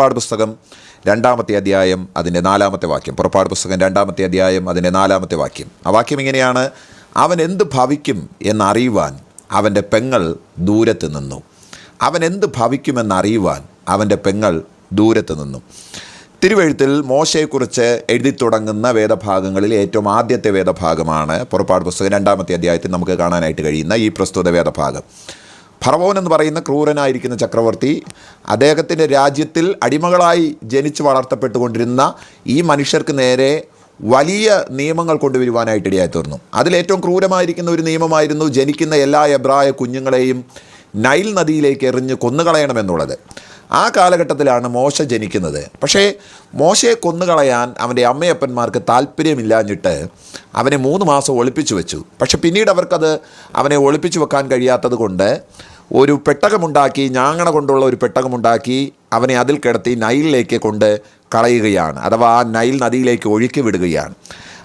പുറപ്പാട് പുസ്തകം 2-ാമത്തെ അധ്യായം അതിൻ്റെ 4-ാമത്തെ വാക്യം. പുറപ്പാട് പുസ്തകം 2-ാമത്തെ അധ്യായം അതിൻ്റെ 4-ാമത്തെ വാക്യം. ആ വാക്യം ഇങ്ങനെയാണ്: അവൻ എന്ത് ഭവിക്കും എന്നറിയുവാൻ അവൻ്റെ പെങ്ങൾ ദൂരത്ത് നിന്നു. അവൻ എന്ത് ഭവിക്കുമെന്നറിയുവാൻ അവൻ്റെ പെങ്ങൾ ദൂരത്ത് നിന്നു. തിരുവെഴുത്തിൽ മോശയെക്കുറിച്ച് എഴുതി തുടങ്ങുന്ന വേദഭാഗങ്ങളിൽ ഏറ്റവും ആദ്യത്തെ വേദഭാഗമാണ് പുറപ്പാട് പുസ്തകം 2-ാമത്തെ അധ്യായത്തിൽ നമുക്ക് കാണാനായിട്ട് കഴിയുന്ന ഈ പ്രസ്തുത വേദഭാഗം. ഫറവോൻ എന്ന് പറയുന്ന ക്രൂരനായിരിക്കുന്ന ചക്രവർത്തി അദ്ദേഹത്തിൻ്റെ രാജ്യത്തിൽ അടിമകളായി ജനിച്ച് വളർത്തപ്പെട്ടുകൊണ്ടിരുന്ന ഈ മനുഷ്യർക്ക് നേരെ വലിയ നിയമങ്ങൾ കൊണ്ടുവരുവാനായിട്ട് ഇടയായി തീർന്നു. അതിലേറ്റവും ക്രൂരമായിരിക്കുന്ന ഒരു നിയമമായിരുന്നു ജനിക്കുന്ന എല്ലാ എബ്രായ കുഞ്ഞുങ്ങളെയും നൈൽ നദിയിലേക്ക് എറിഞ്ഞ് കൊന്നുകളയണമെന്നുള്ളത്. ആ കാലഘട്ടത്തിലാണ് മോശ ജനിക്കുന്നത്. പക്ഷേ മോശയെ കൊന്നുകളയാൻ അവൻ്റെ അമ്മയപ്പന്മാർക്ക് താല്പര്യമില്ലാഞ്ഞിട്ട് അവനെ 3 മാസം ഒളിപ്പിച്ചു വെച്ചു. പക്ഷെ പിന്നീട് അവർക്കത് അവനെ ഒളിപ്പിച്ചു വെക്കാൻ കഴിയാത്തത് കൊണ്ട് ഒരു പെട്ടകമുണ്ടാക്കി, ഞാങ്ങണ കൊണ്ടുള്ള ഒരു പെട്ടകമുണ്ടാക്കി അവനെ അതിൽ കിടത്തി നൈലിലേക്ക് കൊണ്ട് കളയുകയാണ്, അഥവാ ആ നൈൽ നദിയിലേക്ക് ഒഴുക്കി വിടുകയാണ്.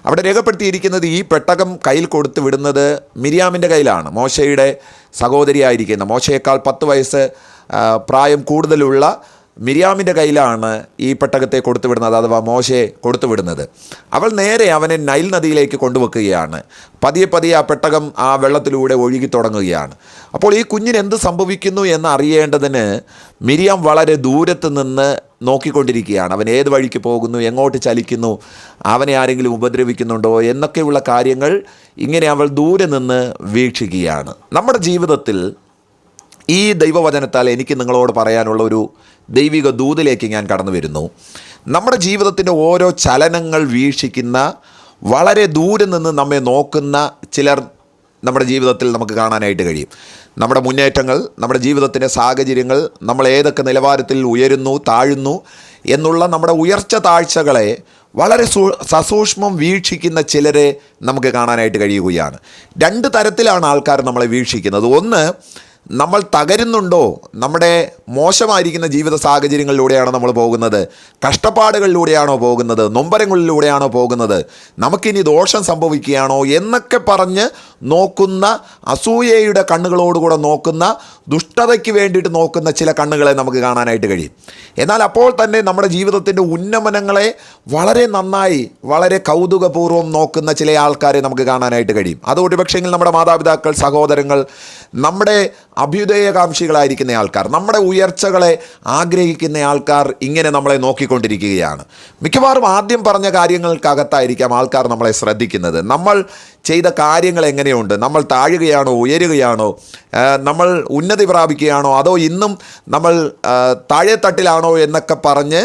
അവിടെ രേഖപ്പെടുത്തിയിരിക്കുന്നത് ഈ പെട്ടകം കയ്യിൽ കൊടുത്ത് വിടുന്നത് മിരിയാമിൻ്റെ കയ്യിലാണ്. മോശയുടെ സഹോദരിയായിരിക്കുന്ന, മോശയേക്കാൾ 10 വയസ്സ് പ്രായം കൂടുതലുള്ള മിരിയാമിൻ്റെ കയ്യിലാണ് ഈ പെട്ടകത്തെ കൊടുത്തുവിടുന്നത്, അഥവാ മോശയെ കൊടുത്തുവിടുന്നത്. അവൾ നേരെ അവനെ നൈൽ നദിയിലേക്ക് കൊണ്ടുവെക്കുകയാണ്. പതിയെ പതിയെ ആ പെട്ടകം ആ വെള്ളത്തിലൂടെ ഒഴുകി തുടങ്ങുകയാണ്. അപ്പോൾ ഈ കുഞ്ഞിന് എന്ത് സംഭവിക്കുന്നു എന്ന് അറിയേണ്ടതിന് മിരിയാം വളരെ ദൂരത്ത് നിന്ന് നോക്കിക്കൊണ്ടിരിക്കുകയാണ്. അവൻ ഏത് വഴിക്ക് പോകുന്നു, എങ്ങോട്ട് ചലിക്കുന്നു, അവനെ ആരെങ്കിലും ഉപദ്രവിക്കുന്നുണ്ടോ എന്നൊക്കെയുള്ള കാര്യങ്ങൾ ഇങ്ങനെ അവൾ ദൂരെ നിന്ന് വീക്ഷിക്കുകയാണ്. നമ്മുടെ ജീവിതത്തിൽ ഈ ദൈവവചനത്താൽ എനിക്ക് നിങ്ങളോട് പറയാനുള്ള ഒരു ദൈവിക ദൂതിലേക്ക് ഞാൻ കടന്നു വരുന്നു. നമ്മുടെ ജീവിതത്തിൻ്റെ ഓരോ ചലനങ്ങൾ വീക്ഷിക്കുന്ന, വളരെ ദൂരെ നിന്ന് നമ്മെ നോക്കുന്ന ചിലർ നമ്മുടെ ജീവിതത്തിൽ നമുക്ക് കാണാനായിട്ട് കഴിയും. നമ്മുടെ മുന്നേറ്റങ്ങൾ, നമ്മുടെ ജീവിതത്തിൻ്റെ സാഹചര്യങ്ങൾ, നമ്മൾ ഏതൊക്കെ നിലവാരത്തിൽ ഉയരുന്നു താഴുന്നു എന്നുള്ള നമ്മുടെ ഉയർച്ച താഴ്ചകളെ വളരെ സസൂക്ഷ്മം വീക്ഷിക്കുന്ന ചിലരെ നമുക്ക് കാണാനായിട്ട് കഴിയുകയാണ്. 2 തരത്തിലാണ് ആൾക്കാർ നമ്മളെ വീക്ഷിക്കുന്നത്. ഒന്ന്, നമ്മൾ തകരുന്നുണ്ടോ, നമ്മുടെ മോശമായിരിക്കുന്ന ജീവിത സാഹചര്യങ്ങളിലൂടെയാണോ നമ്മൾ പോകുന്നത്, കഷ്ടപ്പാടുകളിലൂടെയാണോ പോകുന്നത്, നൊമ്പരങ്ങളിലൂടെയാണോ പോകുന്നത്, നമുക്കിനി ദോഷം സംഭവിക്കുകയാണോ എന്നൊക്കെ പറഞ്ഞ് നോക്കുന്ന, അസൂയയുടെ കണ്ണുകളോടുകൂടെ നോക്കുന്ന, ദുഷ്ടതയ്ക്ക് വേണ്ടിയിട്ട് നോക്കുന്ന ചില കണ്ണുകളെ നമുക്ക് കാണാനായിട്ട് കഴിയും. എന്നാൽ അപ്പോൾ തന്നെ നമ്മുടെ ജീവിതത്തിൻ്റെ ഉന്നമനങ്ങളെ വളരെ നന്നായി, വളരെ കൗതുകപൂർവ്വം നോക്കുന്ന ചില ആൾക്കാരെ നമുക്ക് കാണാനായിട്ട് കഴിയും. അത് ഒരുപക്ഷെങ്കിൽ നമ്മുടെ മാതാപിതാക്കൾ, സഹോദരങ്ങൾ, നമ്മുടെ അഭ്യുദയകാംക്ഷികളായിരിക്കുന്ന ആൾക്കാർ, നമ്മുടെ ഉയർച്ചകളെ ആഗ്രഹിക്കുന്ന ആൾക്കാർ ഇങ്ങനെ നമ്മളെ നോക്കിക്കൊണ്ടിരിക്കുകയാണ്. മിക്കവാറും ആദ്യം പറഞ്ഞ കാര്യങ്ങൾക്കകത്തായിരിക്കാം ആൾക്കാർ നമ്മളെ ശ്രദ്ധിക്കുന്നത്. നമ്മൾ ചെയ്ത കാര്യങ്ങൾ എങ്ങനെയുണ്ട്, നമ്മൾ താഴുകയാണോ ഉയരുകയാണോ, നമ്മൾ ഉന്നതി പ്രാപിക്കുകയാണോ, അതോ ഇന്നും നമ്മൾ താഴെത്തട്ടിലാണോ എന്നൊക്കെ പറഞ്ഞ്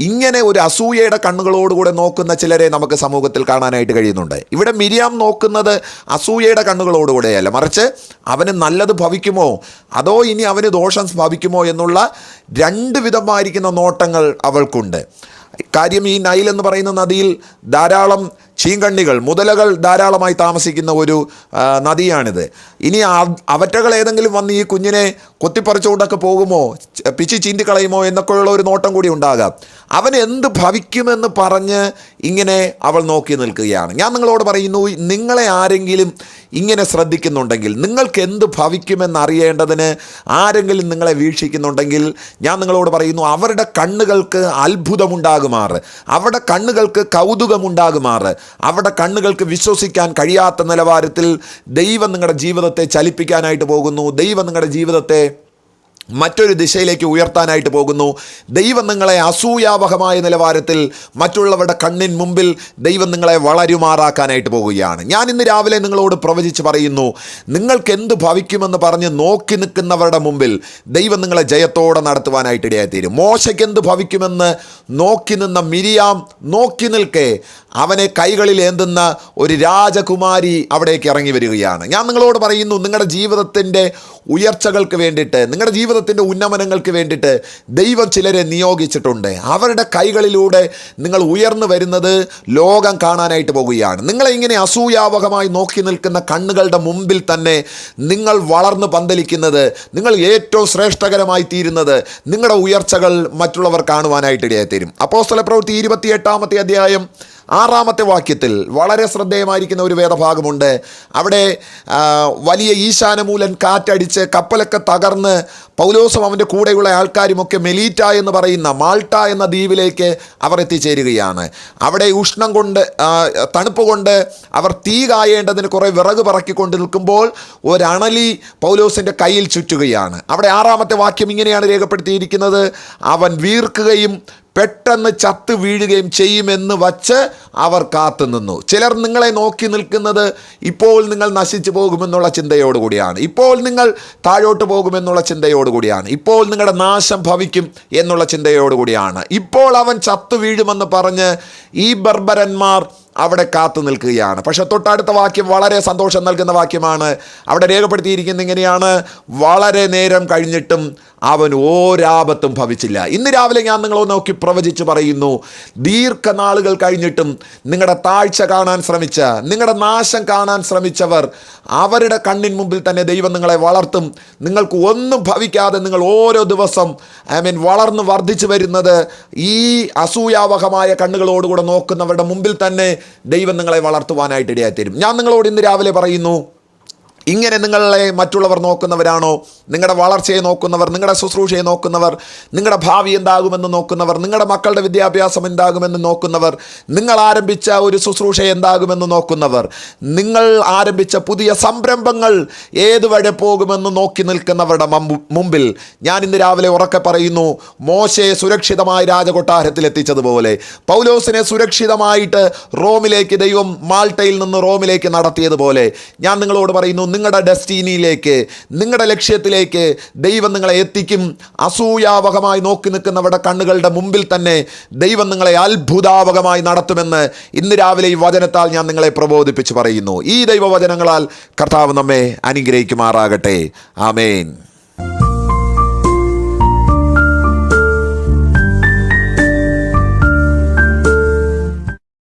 ഇങ്ങനെ ഒരു അസൂയയുടെ കണ്ണുകളോടുകൂടെ നോക്കുന്ന ചിലരെ നമുക്ക് സമൂഹത്തിൽ കാണാനായിട്ട് കഴിയുന്നുണ്ട്. ഇവിടെ മിരിയാം നോക്കുന്നത് അസൂയയുടെ കണ്ണുകളോടുകൂടെയല്ല, മറിച്ച് അവന് നല്ലത് ഭവിക്കുമോ അതോ ഇനി അവന് ദോഷം ഭവിക്കുമോ എന്നുള്ള 2 വിധമായിരിക്കുന്ന നോട്ടങ്ങൾ അവൾക്കുണ്ട്. കാര്യം, ഈ നൈൽ എന്ന് പറയുന്ന നദിയിൽ ധാരാളം ചീങ്കണ്ണികൾ, മുതലകൾ ധാരാളമായി താമസിക്കുന്ന ഒരു നദിയാണിത്. ഇനി അവറ്റകൾ ഏതെങ്കിലും വന്ന് ഈ കുഞ്ഞിനെ കൊത്തിപ്പറിച്ചുകൊണ്ടൊക്കെ പോകുമോ, പിച്ചി ചീന്തിക്കളയുമോ എന്നൊക്കെയുള്ള ഒരു നോട്ടം കൂടി ഉണ്ടാകാം. അവൻ എന്ത് ഭവിക്കുമെന്ന് പറഞ്ഞ് ഇങ്ങനെ അവൾ നോക്കി നിൽക്കുകയാണ്. ഞാൻ നിങ്ങളോട് പറയുന്നു, നിങ്ങളെ ആരെങ്കിലും ഇങ്ങനെ ശ്രദ്ധിക്കുന്നുണ്ടെങ്കിൽ, നിങ്ങൾക്ക് എന്ത് ഭവിക്കുമെന്നറിയേണ്ടതിന് ആരെങ്കിലും നിങ്ങളെ വീക്ഷിക്കുന്നുണ്ടെങ്കിൽ, ഞാൻ നിങ്ങളോട് പറയുന്നു, അവരുടെ കണ്ണുകൾക്ക് അത്ഭുതമുണ്ടാകുമാറ്, അവരുടെ കണ്ണുകൾക്ക് കൗതുകമുണ്ടാകുമാറ്, അവരുടെ കണ്ണുകൾക്ക് വിശ്വസിക്കാൻ കഴിയാത്ത നിലവാരത്തിൽ ദൈവം നിങ്ങളുടെ ജീവിതത്തെ ചലിപ്പിക്കാനായിട്ട് പോകുന്നു. ദൈവം നിങ്ങളുടെ ജീവിതത്തെ മറ്റൊരു ദിശയിലേക്ക് ഉയർത്താനായിട്ട് പോകുന്നു. ദൈവം നിങ്ങളെ അസൂയാവഹമായ നിലവാരത്തിൽ മറ്റുള്ളവരുടെ കണ്ണിൻ മുമ്പിൽ ദൈവം നിങ്ങളെ വളരുമാറാക്കാനായിട്ട് പോകുകയാണ്. ഞാൻ ഇന്ന് രാവിലെ നിങ്ങളോട് പ്രവചിച്ച് പറയുന്നു, നിങ്ങൾക്ക് എന്ത് ഭവിക്കുമെന്ന് പറഞ്ഞ് നോക്കി നിൽക്കുന്നവരുടെ മുമ്പിൽ ദൈവം നിങ്ങളെ ജയത്തോടെ നടത്തുവാനായിട്ട് ഇടയായിത്തീരും. മോശയ്ക്ക് എന്ത് ഭവിക്കുമെന്ന് നോക്കി നിന്ന മിരിയാം നോക്കി നിൽക്കെ അവനെ കൈകളിൽ ഏന്തുന്ന ഒരു രാജകുമാരി അവിടേക്ക് ഇറങ്ങി വരികയാണ്. ഞാൻ നിങ്ങളോട് പറയുന്നു, നിങ്ങളുടെ ജീവിതത്തിൻ്റെ ഉയർച്ചകൾക്ക് വേണ്ടിയിട്ട്, നിങ്ങളുടെ ജീവിതത്തിൻ്റെ ഉന്നമനങ്ങൾക്ക് വേണ്ടിയിട്ട് ദൈവം ചിലരെ നിയോഗിച്ചിട്ടുണ്ട്. അവരുടെ കൈകളിലൂടെ നിങ്ങൾ ഉയർന്നു വരുന്നത് ലോകം കാണാനായിട്ട് പോകുകയാണ്. നിങ്ങളെ ഇങ്ങനെ അസൂയാവഹമായി നോക്കി നിൽക്കുന്ന കണ്ണുകളുടെ മുമ്പിൽ തന്നെ നിങ്ങൾ വളർന്നു പന്തലിക്കുന്നത്, നിങ്ങൾ ഏറ്റവും ശ്രേഷ്ഠകരമായി തീരുന്നത്, നിങ്ങളുടെ ഉയർച്ചകൾ മറ്റുള്ളവർ കാണുവാനായിട്ട് ഇടയായിത്തീരും. അപ്പോസ്തലപ്രവൃത്തി 28-ാമത്തെ അധ്യായം 6-ാമത്തെ വാക്യത്തിൽ വളരെ ശ്രദ്ധേയമായിരിക്കുന്ന ഒരു വേദഭാഗമുണ്ട്. അവിടെ വലിയ ഈശാനമൂലൻ കാറ്റടിച്ച് കപ്പലൊക്കെ തകർന്ന് പൗലോസും അവൻ്റെ കൂടെയുള്ള ആൾക്കാരുമൊക്കെ മെലീറ്റ എന്ന് പറയുന്ന മാൾട്ട എന്ന ദ്വീപിലേക്ക് അവർ എത്തിച്ചേരുകയാണ്. അവിടെ ഉഷ്ണം കൊണ്ട് തണുപ്പ് കൊണ്ട് അവർ തീ കായേണ്ടതിന് കുറേ വിറക് പറക്കിക്കൊണ്ട് നിൽക്കുമ്പോൾ ഒരണലി പൗലോസിൻ്റെ കയ്യിൽ ചുറ്റുകയാണ്. അവിടെ 6-ാമത്തെ വാക്യം ഇങ്ങനെയാണ് രേഖപ്പെടുത്തിയിരിക്കുന്നത്: അവൻ വീർക്കുകയും പെട്ടെന്ന് ചത്തു വീഴുകയും ചെയ്യുമെന്ന് വച്ച് അവർ കാത്തു നിന്നു. ചിലർ നിങ്ങളെ നോക്കി നിൽക്കുന്നത് ഇപ്പോൾ നിങ്ങൾ നശിച്ചു പോകുമെന്നുള്ള ചിന്തയോടുകൂടിയാണ്, ഇപ്പോൾ നിങ്ങൾ താഴോട്ട് പോകുമെന്നുള്ള ചിന്തയോടുകൂടിയാണ്, ഇപ്പോൾ നിങ്ങളുടെ നാശം ഭവിക്കും എന്നുള്ള ചിന്തയോടുകൂടിയാണ്. ഇപ്പോൾ അവൻ ചത്തു വീഴുമെന്ന് പറഞ്ഞ് ഈ ബർബരന്മാർ അവിടെ കാത്തു നിൽക്കുകയാണ്. പക്ഷെ തൊട്ടടുത്ത വാക്യം വളരെ സന്തോഷം നൽകുന്ന വാക്യമാണ്. അവിടെ രേഖപ്പെടുത്തിയിരിക്കുന്നത് ഇങ്ങനെയാണ്: വളരെ നേരം കഴിഞ്ഞിട്ടും അവൻ ഒരാപത്തും ഭവിച്ചില്ല. ഇന്ന് രാവിലെ ഞാൻ നിങ്ങളെ നോക്കി പ്രവചിച്ച് പറയുന്നു, ദീർഘനാളുകൾ കഴിഞ്ഞിട്ടും നിങ്ങളുടെ താഴ്ച കാണാൻ ശ്രമിച്ച, നിങ്ങളുടെ നാശം കാണാൻ ശ്രമിച്ചവർ, അവരുടെ കണ്ണിൻ മുമ്പിൽ തന്നെ ദൈവം നിങ്ങളെ വളർത്തും. നിങ്ങൾക്ക് ഒന്നും ഭവിക്കാതെ നിങ്ങൾ ഓരോ ദിവസം വളർന്ന് വർദ്ധിച്ചു വരുന്നത് ഈ അസൂയാവഹമായ കണ്ണുകളോടുകൂടെ നോക്കുന്നവരുടെ മുമ്പിൽ തന്നെ ദൈവം നിങ്ങളെ വളർത്തുവാനായിട്ട് ഇടയായിത്തരും. ഞാൻ നിങ്ങളോട് ഇന്ന് രാവിലെ പറയുന്നു, ഇങ്ങനെ നിങ്ങളെ മറ്റുള്ളവർ നോക്കുന്നവരാണോ? നിങ്ങളുടെ വളർച്ചയെ നോക്കുന്നവർ, നിങ്ങളുടെ ശുശ്രൂഷയെ നോക്കുന്നവർ, നിങ്ങളുടെ ഭാവി എന്താകുമെന്ന് നോക്കുന്നവർ, നിങ്ങളുടെ മക്കളുടെ വിദ്യാഭ്യാസം എന്താകുമെന്ന് നോക്കുന്നവർ, നിങ്ങൾ ആരംഭിച്ച ഒരു ശുശ്രൂഷ എന്താകുമെന്ന് നോക്കുന്നവർ, നിങ്ങൾ ആരംഭിച്ച പുതിയ സംരംഭങ്ങൾ ഏതുവരെ പോകുമെന്ന് നോക്കി നിൽക്കുന്നവരുടെ മുമ്പിൽ ഞാൻ ഇന്ന് രാവിലെ ഉറക്കെ പറയുന്നു, മോശയെ സുരക്ഷിതമായി രാജകൊട്ടാരത്തിൽ എത്തിച്ചതുപോലെ, പൗലോസിനെ സുരക്ഷിതമായിട്ട് റോമിലേക്ക് ദൈവം മാൾട്ടയിൽ നിന്ന് റോമിലേക്ക് നടത്തിയതുപോലെ, ഞാൻ നിങ്ങളോട് പറയുന്നു, നിങ്ങളുടെ ഡെസ്റ്റിനിയിലേക്ക്, നിങ്ങളുടെ ലക്ഷ്യത്തിലേക്ക് ദൈവം നിങ്ങളെ എത്തിക്കും. അസൂയാവഹമായി നോക്കി നിൽക്കുന്നവരുടെ കണ്ണുകളുടെ മുമ്പിൽ തന്നെ ദൈവം നിങ്ങളെ അത്ഭുതാവഹമായി നടത്തുമെന്ന് ഇന്ന് രാവിലെ ഈ വചനത്താൽ ഞാൻ നിങ്ങളെ പ്രബോധിപ്പിച്ച് പറയുന്നു. ഈ ദൈവവചനങ്ങളാൽ കർത്താവ് നമ്മെ അനുഗ്രഹിക്കുമാറാകട്ടെ. ആമേൻ.